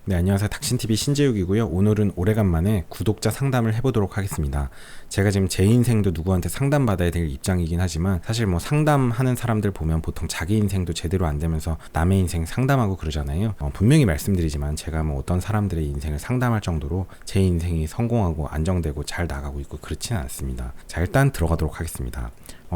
네, 안녕하세요. 닥신TV 신재욱이고요. 오늘은 오래간만에 구독자 상담을 해보도록 하겠습니다. 제가 지금 제 인생도 누구한테 상담받아야 될 입장이긴 하지만 사실 뭐 상담하는 사람들 보면 보통 자기 인생도 제대로 안 되면서 남의 인생 상담하고 그러잖아요. 분명히 말씀드리지만 제가 뭐 어떤 사람들의 인생을 상담할 정도로 제 인생이 성공하고 안정되고 잘 나가고 있고 그렇지는 않습니다. 자, 일단 들어가도록 하겠습니다.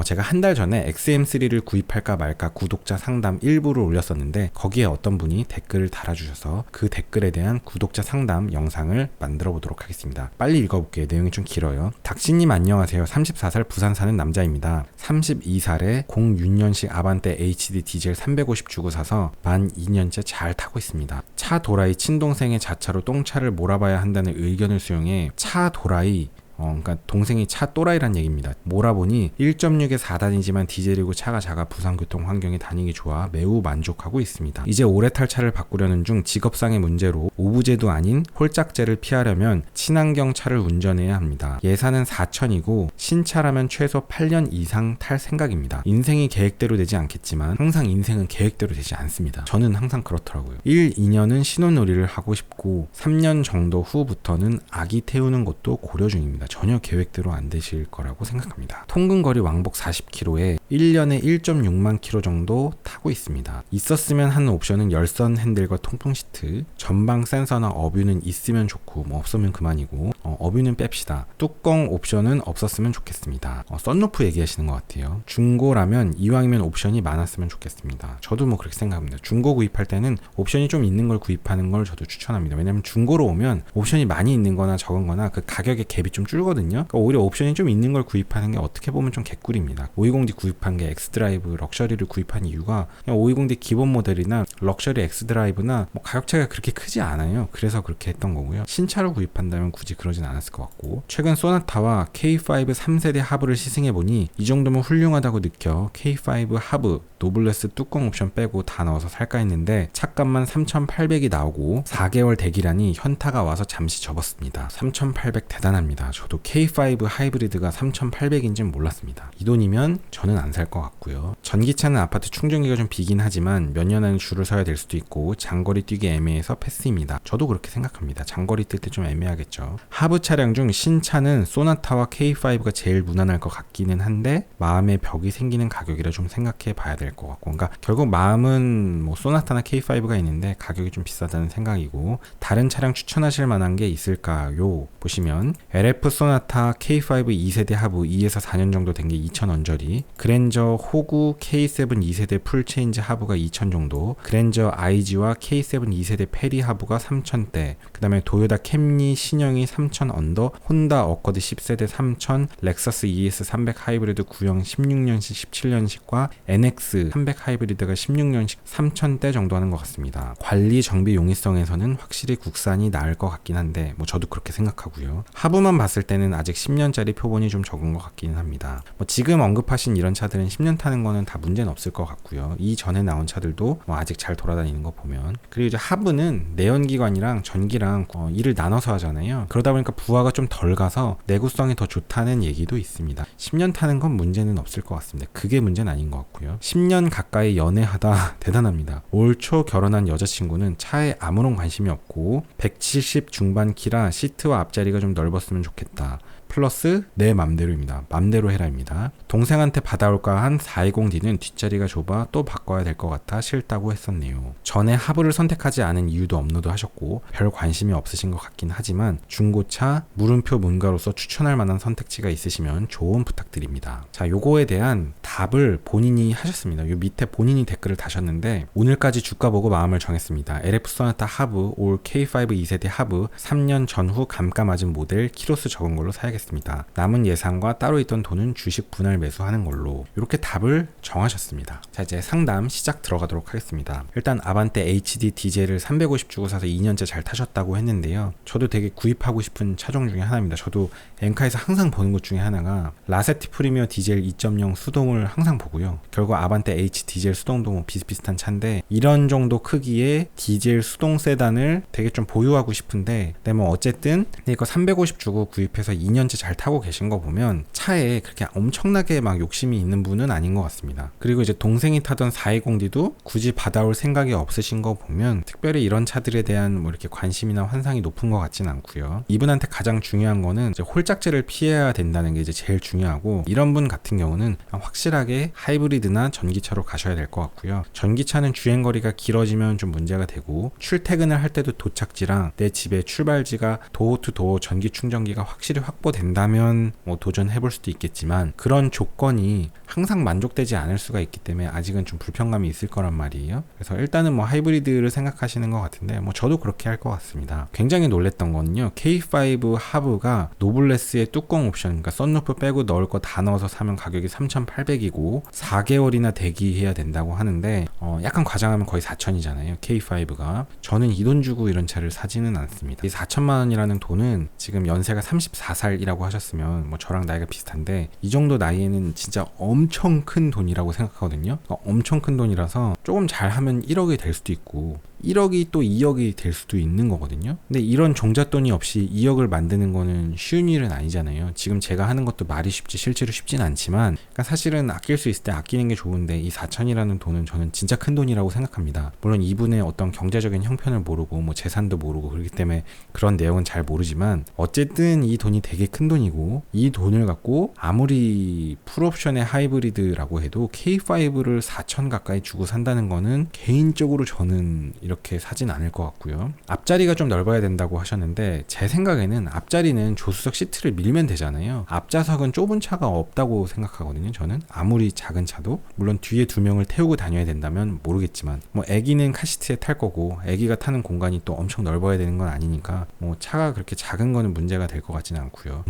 제가 한 달 전에 XM3를 구입할까 말까 구독자 상담 일부를 올렸었는데 거기에 어떤 분이 댓글을 달아주셔서 그 댓글에 대한 구독자 상담 영상을 만들어 보도록 하겠습니다. 빨리 읽어볼게요. 내용이 좀 길어요. 닥신님 안녕하세요. 34살 부산 사는 남자입니다. 32살에 06년식 아반떼 HD 디젤 350 주고 사서 만 2년째 잘 타고 있습니다. 차 도라이 친동생의 자차로 똥차를 몰아봐야 한다는 의견을 수용해 차 도라이 그러니까 동생이 차 또라이란 얘기입니다. 몰아보니 1.6의 4단이지만 디젤이고 차가 작아 부산교통 환경에 다니기 좋아 매우 만족하고 있습니다. 이제 오래 탈 차를 바꾸려는 중 직업상의 문제로 오부제도 아닌 홀짝제를 피하려면 친환경 차를 운전해야 합니다. 예산은 4천이고 신차라면 최소 8년 이상 탈 생각입니다. 인생이 계획대로 되지 않겠지만 항상 인생은 계획대로 되지 않습니다. 저는 항상 그렇더라고요. 1, 2년은 신혼놀이를 하고 싶고 3년 정도 후부터는 아기 태우는 것도 고려 중입니다. 전혀 계획대로 안 되실 거라고 생각합니다. 통근거리 왕복 40km에 1년에 1.6만 km 정도 타고 있습니다. 있었으면 하는 옵션은 열선 핸들과 통풍 시트, 전방 센서나 어뷰는 있으면 좋고 뭐 없으면 그만이고 어뷰는 뺍시다. 뚜껑 옵션은 없었으면 좋겠습니다. 썬루프 얘기하시는 것 같아요. 중고라면 이왕이면 옵션이 많았으면 좋겠습니다. 저도 뭐 그렇게 생각합니다. 중고 구입할 때는 옵션이 좀 있는 걸 구입하는 걸 저도 추천합니다. 왜냐면 중고로 오면 옵션이 많이 있는 거나 적은 거나 그 가격의 갭이 좀 줄거든요. 그러니까 오히려 옵션이 좀 있는 걸 구입하는 게 어떻게 보면 좀 개꿀입니다. 520D 구입한 게 엑스드라이브 럭셔리를 구입한 이유가 그냥 520D 기본 모델이나 럭셔리 엑스드라이브나 뭐 가격 차이가 그렇게 크지 않아요. 그래서 그렇게 했던 거고요. 신차로 구입한다면 굳이 그러진 않았을 것 같고, 최근 소나타와 K5 3세대 하브를 시승해보니 이 정도면 훌륭하다고 느껴 K5 하브 노블레스 뚜껑 옵션 빼고 다 넣어서 살까 했는데 차값만 3,800이 나오고 4개월 대기라니 현타가 와서 잠시 접었습니다. 3,800 대단합니다. 저도 K5 하이브리드가 3,800인지는 몰랐습니다. 이 돈이면 저는 안 살 것 같고요. 전기차는 아파트 충전기가 좀 비긴 하지만 몇 년 안에 줄을 서야 될 수도 있고 장거리 뛰기 애매해서 패스입니다. 저도 그렇게 생각합니다. 장거리 뛸 때 좀 애매하겠죠. 하부 차량 중 신차는 소나타와 K5가 제일 무난할 것 같기는 한데 마음의 벽이 생기는 가격이라 좀 생각해 봐야 될 것 같고, 그러니까 결국 마음은 뭐 소나타나 K5가 있는데 가격이 좀 비싸다는 생각이고, 다른 차량 추천하실 만한 게 있을까요? 보시면 LF 소나타 K5 2세대 하부 2에서 4년 정도 된 게 2,000 언저리, 그랜저 호구 K7 2세대 풀체인지 하부가 2,000 정도, 그랜저 IG와 K7 2세대 페리 하부가 3,000대, 그 다음에 도요타 캠리 신형이 3,000 언더, 혼다 어커드 10세대 3,000, 렉서스 ES 300 하이브리드 구형 16년식 17년식과 NX 300 하이브리드가 16년식 3,000대 정도 하는 것 같습니다. 관리 정비 용이성에서는 확실히 국산이 나을 것 같긴 한데 뭐 저도 그렇게 생각하고요. 하부만 봤을 때는 아직 10년짜리 표본이 좀 적은 것 같기는 합니다. 뭐 지금 언급하신 이런 차들은 10년 타는 거는 다 문제는 없을 것 같고요. 이 전에 나온 차들도 뭐 아직 잘 돌아다니는 거 보면. 그리고 이제 하부는 내연기관이랑 전기랑 일을 나눠서 하잖아요. 그러다 보니까 부하가 좀 덜 가서 내구성이 더 좋다는 얘기도 있습니다. 10년 타는 건 문제는 없을 것 같습니다. 그게 문제는 아닌 것 같고요. 10년 가까이 연애하다 대단합니다. 올 초 결혼한 여자친구는 차에 아무런 관심이 없고 170 중반 키라 시트와 앞자리가 좀 넓었으면 좋겠다. 플러스 내 맘대로입니다. 맘대로 해라입니다. 동생한테 받아올까 한 420D는 뒷자리가 좁아 또 바꿔야 될 것 같아 싫다고 했었네요. 전에 하부를 선택하지 않은 이유도 업로드 하셨고 별 관심이 없으신 것 같긴 하지만 중고차 물음표 문가로서 추천할 만한 선택지가 있으시면 조언 부탁드립니다. 자, 요거에 대한 답을 본인이 하셨습니다. 요 밑에 본인이 댓글을 다셨는데 오늘까지 주가 보고 마음을 정했습니다. LF 소나타 하부 올 K5 2세대 하부 3년 전후 감가 맞은 모델 키로수 적은 걸로 사야겠습니다. 남은 예산과 따로 있던 돈은 주식 분할 매수하는 걸로, 이렇게 답을 정하셨습니다. 자, 이제 상담 시작 들어가도록 하겠습니다. 일단 아반떼 HD 디젤을 350 주고 사서 2년째 잘 타셨다고 했는데요. 저도 되게 구입하고 싶은 차종 중에 하나입니다. 저도 엔카에서 항상 보는 것 중에 하나가 라세티 프리미어 디젤 2.0 수동을 항상 보고요. 결국 아반떼 H 디젤 수동도 뭐 비슷비슷한 차인데 이런 정도 크기의 디젤 수동 세단을 되게 좀 보유하고 싶은데 뭐 어쨌든 이거 350 주고 구입해서 2년 2년째 잘 타고 계신 거 보면 차에 그렇게 엄청나게 막 욕심이 있는 분은 아닌 것 같습니다. 그리고 이제 동생이 타던 420D도 굳이 받아올 생각이 없으신 거 보면 특별히 이런 차들에 대한 뭐 이렇게 관심이나 환상이 높은 것 같진 않고요. 이분한테 가장 중요한 거는 이제 홀짝제를 피해야 된다는 게 이제 제일 중요하고, 이런 분 같은 경우는 확실하게 하이브리드나 전기차로 가셔야 될 것 같고요. 전기차는 주행거리가 길어지면 좀 문제가 되고, 출퇴근을 할 때도 도착지랑 내 집의 출발지가 도어 투 도어 전기 충전기가 확실히 확보된다면 뭐 도전해볼 수도 있겠지만, 그런 조건이 항상 만족되지 않을 수가 있기 때문에 아직은 좀 불편감이 있을 거란 말이에요. 그래서 일단은 뭐 하이브리드를 생각하시는 것 같은데, 뭐 저도 그렇게 할 것 같습니다. 굉장히 놀랬던 거는요, K5 하브가 노블레스의 뚜껑 옵션, 그러니까 썬루프 빼고 넣을 거 다 넣어서 사면 가격이 3,800이고 4개월이나 대기해야 된다고 하는데, 약간 과장하면 거의 4,000이잖아요 K5가. 저는 이 돈 주고 이런 차를 사지는 않습니다. 이 4천만 원이라는 돈은, 지금 연세가 34살이라고 하셨으면 뭐 저랑 나이가 비슷한데, 이 정도 나이에는 진짜 엄청 큰 돈이라고 생각하거든요. 엄청 큰 돈이라서 조금 잘하면 1억이 될 수도 있고 1억이 또 2억이 될 수도 있는 거거든요. 근데 이런 종잣돈이 없이 2억을 만드는 거는 쉬운 일은 아니잖아요. 지금 제가 하는 것도 말이 쉽지 실제로 쉽진 않지만, 그러니까 사실은 아낄 수 있을 때 아끼는 게 좋은데, 이 4천이라는 돈은 저는 진짜 큰 돈이라고 생각합니다. 물론 이분의 어떤 경제적인 형편을 모르고 뭐 재산도 모르고 그렇기 때문에 그런 내용은 잘 모르지만, 어쨌든 이 돈이 되게 큰 돈이고, 이 돈을 갖고 아무리 풀옵션의 하이브리드라고 해도 K5를 4천 가까이 주고 산다는 거는 개인적으로 저는 이렇게 사진 않을 것 같고요. 앞자리가 좀 넓어야 된다고 하셨는데, 제 생각에는 앞자리는 조수석 시트를 밀면 되잖아요. 앞좌석은 좁은 차가 없다고 생각하거든요. 저는 아무리 작은 차도, 물론 뒤에 2명을 태우고 다녀야 된다면 모르겠지만, 뭐 애기는 카시트에 탈 거고 애기가 타는 공간이 또 엄청 넓어야 되는 건 아니니까 뭐 차가 그렇게 작은 거는 문제가 될 것 같지는 않고요.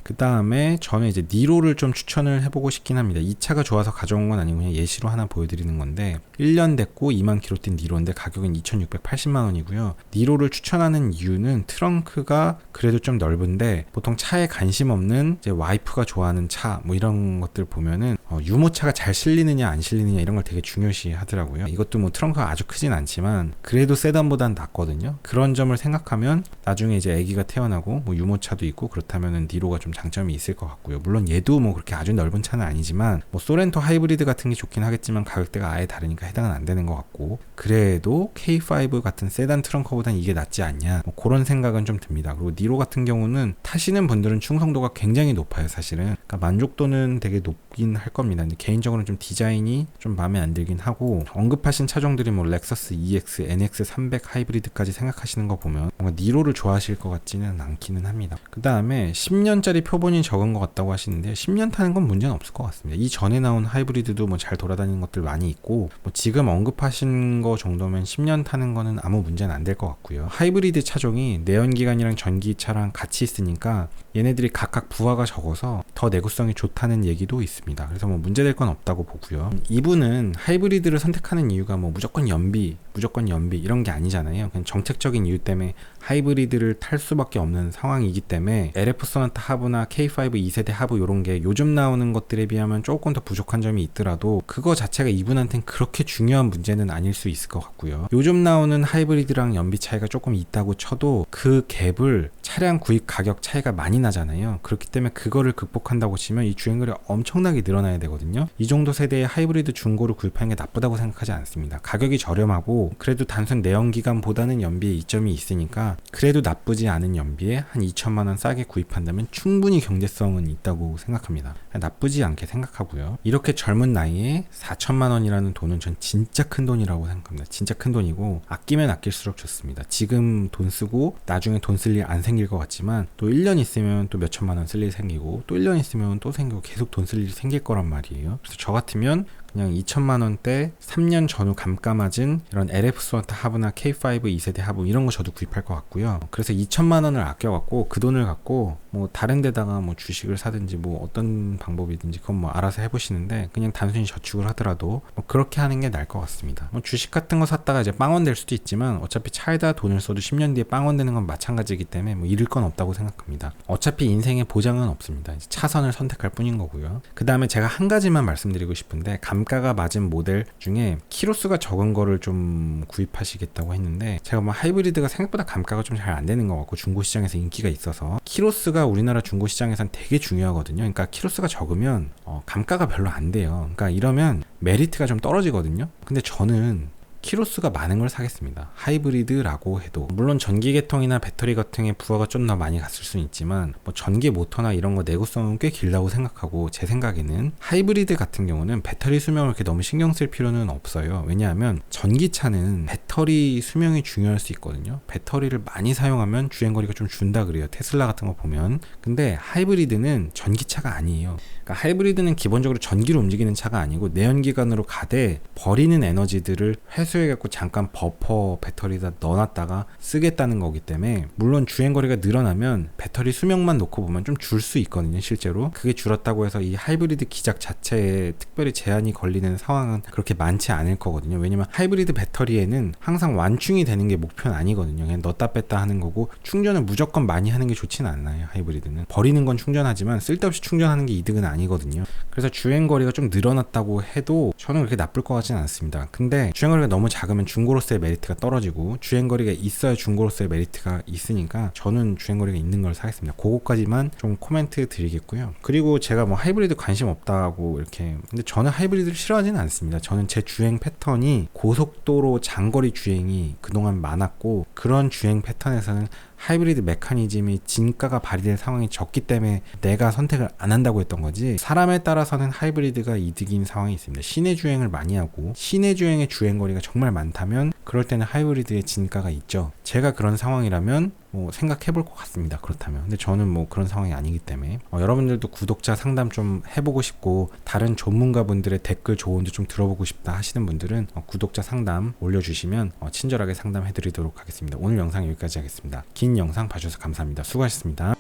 그 다음에 저는 이제 니로를 좀 추천을 해보고 싶긴 합니다. 이 차가 좋아서 가져온 건 아니고 그냥 예시로 하나 보여드리는 건데, 1년 됐고 2만 킬로 뛴 니로인데 가격은 2,680만 원이고요. 니로를 추천하는 이유는 트렁크가 그래도 좀 넓은데, 보통 차에 관심 없는 이제 와이프가 좋아하는 차 뭐 이런 것들 보면은 유모차가 잘 실리느냐 안 실리느냐 이런 걸 되게 중요시 하더라고요. 이것도 뭐 트렁크가 아주 크진 않지만 그래도 세단보단 낫거든요. 그런 점을 생각하면 나중에 이제 아기가 태어나고 뭐 유모차도 있고 그렇다면은 니로가 좀 장점이 있을 것 같고요. 물론 얘도 뭐 그렇게 아주 넓은 차는 아니지만, 뭐 소렌토 하이브리드 같은 게 좋긴 하겠지만 가격대가 아예 다르니까 해당은 안 되는 것 같고, 그래도 K5 같은 세단 트렁크보단 이게 낫지 않냐, 뭐 그런 생각은 좀 듭니다. 그리고 니로 같은 경우는 타시는 분들은 충성도가 굉장히 높아요. 사실은 그러니까 만족도는 되게 높긴 할 겁니다. 근데 개인적으로는 좀 디자인이 좀 마음에 안 들긴 하고, 언급하신 차종들이 뭐 렉서스 EX, NX 300 하이브리드까지 생각하시는 거 보면 뭔가 니로를 좋아하실 것 같지는 않기는 합니다. 그 다음에 10년짜리 표본이 적은 것 같다고 하시는데, 10년 타는 건 문제는 없을 것 같습니다. 이 전에 나온 하이브리드도 뭐 잘 돌아다니는 것들 많이 있고, 뭐 지금 언급하신 거 정도면 10년 타는 거는 아무 문제는 안 될 것 같고요. 하이브리드 차종이 내연기관이랑 전기차랑 같이 있으니까 얘네들이 각각 부하가 적어서 더 내구성이 좋다는 얘기도 있습니다. 그래서 뭐 문제될 건 없다고 보고요. 이분은 하이브리드를 선택하는 이유가 뭐 무조건 연비 이런 게 아니잖아요. 그냥 정책적인 이유 때문에 하이브리드를 탈 수밖에 없는 상황이기 때문에, LF 소나타 하브나 K5 2세대 하브 이런 게 요즘 나오는 것들에 비하면 조금 더 부족한 점이 있더라도 그거 자체가 이분한테는 그렇게 중요한 문제는 아닐 수 있을 것 같고요. 요즘 나오는 하이브리드랑 연비 차이가 조금 있다고 쳐도 그 갭을 차량 구입 가격 차이가 많이 나잖아요. 그렇기 때문에 그거를 극복한다고 치면 이 주행거리 엄청나게 늘어나야 되거든요. 이 정도 세대의 하이브리드 중고를 구입하는 게 나쁘다고 생각하지 않습니다. 가격이 저렴하고 그래도 단순 내연기관보다는 연비에 이점이 있으니까 그래도 나쁘지 않은 연비에 한 2천만 원 싸게 구입한다면 충분히 경제성은 있다고 생각합니다. 나쁘지 않게 생각하고요. 이렇게 젊은 나이에 4천만 원이라는 돈은 전 진짜 큰 돈이라고 생각합니다. 진짜 큰 돈이고 아끼면 아낄수록 좋습니다. 지금 돈 쓰고 나중에 돈 쓸 일 안 생길 것 같지만, 또 1년 있으면 또 몇천만 원 쓸 일 생기고, 또 1년 있으면 또 생기고, 계속 돈 쓸 일이 생길 거란 말이에요. 그래서 저 같으면 그냥 2천만 원대 3년 전후 감가맞은 이런 LF 소나타 하브나 K5 2세대 하브 이런 거 저도 구입할 것 같고요. 그래서 2천만 원을 아껴갖고 그 돈을 갖고 뭐 다른 데다가 뭐 주식을 사든지 뭐 어떤 방법이든지 그건 뭐 알아서 해보시는데, 그냥 단순히 저축을 하더라도 뭐 그렇게 하는 게 나을 것 같습니다. 뭐 주식 같은 거 샀다가 이제 빵원 될 수도 있지만, 어차피 차에다 돈을 써도 10년 뒤에 빵원 되는 건 마찬가지이기 때문에 뭐 잃을 건 없다고 생각합니다. 어차피 인생에 보장은 없습니다. 이제 차선을 선택할 뿐인 거고요. 그 다음에 제가 한 가지만 말씀드리고 싶은데, 감가가 맞은 모델 중에 키로수가 적은 거를 좀 구입하시겠다고 했는데, 제가 뭐 하이브리드가 생각보다 감가가 좀 잘 안 되는 것 같고 중고시장에서 인기가 있어서, 키로수가 우리나라 중고시장에선 되게 중요하거든요. 그러니까 키로수가 적으면 감가가 별로 안 돼요. 그러니까 이러면 메리트가 좀 떨어지거든요. 근데 저는 키로수가 많은 걸 사겠습니다. 하이브리드라고 해도 물론 전기 계통이나 배터리 계통에 부하가 좀 더 많이 갔을 수는 있지만, 뭐 전기 모터나 이런 거 내구성은 꽤 길다고 생각하고, 제 생각에는 하이브리드 같은 경우는 배터리 수명을 이렇게 너무 신경 쓸 필요는 없어요. 왜냐하면 전기차는 배터리 수명이 중요할 수 있거든요. 배터리를 많이 사용하면 주행거리가 좀 준다 그래요. 테슬라 같은 거 보면. 근데 하이브리드는 전기차가 아니에요. 그러니까 하이브리드는 기본적으로 전기로 움직이는 차가 아니고 내연기관으로 가되 버리는 에너지들을 회수해갖고 잠깐 버퍼 배터리에다 넣어놨다가 쓰겠다는 거기 때문에, 물론 주행거리가 늘어나면 배터리 수명만 놓고 보면 좀 줄 수 있거든요. 실제로 그게 줄었다고 해서 이 하이브리드 기작 자체에 특별히 제한이 걸리는 상황은 그렇게 많지 않을 거거든요. 왜냐면 하이브리드 배터리에는 항상 완충이 되는 게 목표는 아니거든요. 그냥 넣었다 뺐다 하는 거고, 충전을 무조건 많이 하는 게 좋지는 않아요. 하이브리드는 버리는 건 충전하지만 쓸데없이 충전하는 게 이득은 아니거든요. 그래서 주행거리가 좀 늘어났다고 해도 저는 그렇게 나쁠 것 같지는 않습니다. 근데 주행거리가 너무 작으면 중고로서의 메리트가 떨어지고, 주행거리가 있어야 중고로서의 메리트가 있으니까 저는 주행거리가 있는 걸 사겠습니다. 그거까지만 좀 코멘트 드리겠고요. 그리고 제가 뭐 하이브리드 관심 없다고 이렇게, 근데 저는 하이브리드를 싫어하지는 않습니다. 저는 제 주행 패턴이 고속도로 장거리 주행이 그동안 많았고, 그런 주행 패턴에서는 하이브리드 메커니즘이 진가가 발휘될 상황이 적기 때문에 내가 선택을 안 한다고 했던 거지, 사람에 따라서는 하이브리드가 이득인 상황이 있습니다. 시내 주행을 많이 하고 시내 주행의 주행거리가 정말 많다면 그럴 때는 하이브리드의 진가가 있죠. 제가 그런 상황이라면 뭐 생각해 볼 것 같습니다. 그렇다면. 근데 저는 뭐 그런 상황이 아니기 때문에 여러분들도 구독자 상담 좀 해보고 싶고 다른 전문가분들의 댓글 조언도 좀 들어보고 싶다 하시는 분들은 구독자 상담 올려주시면 친절하게 상담해 드리도록 하겠습니다. 오늘 영상 여기까지 하겠습니다. 긴 영상 봐주셔서 감사합니다. 수고하셨습니다.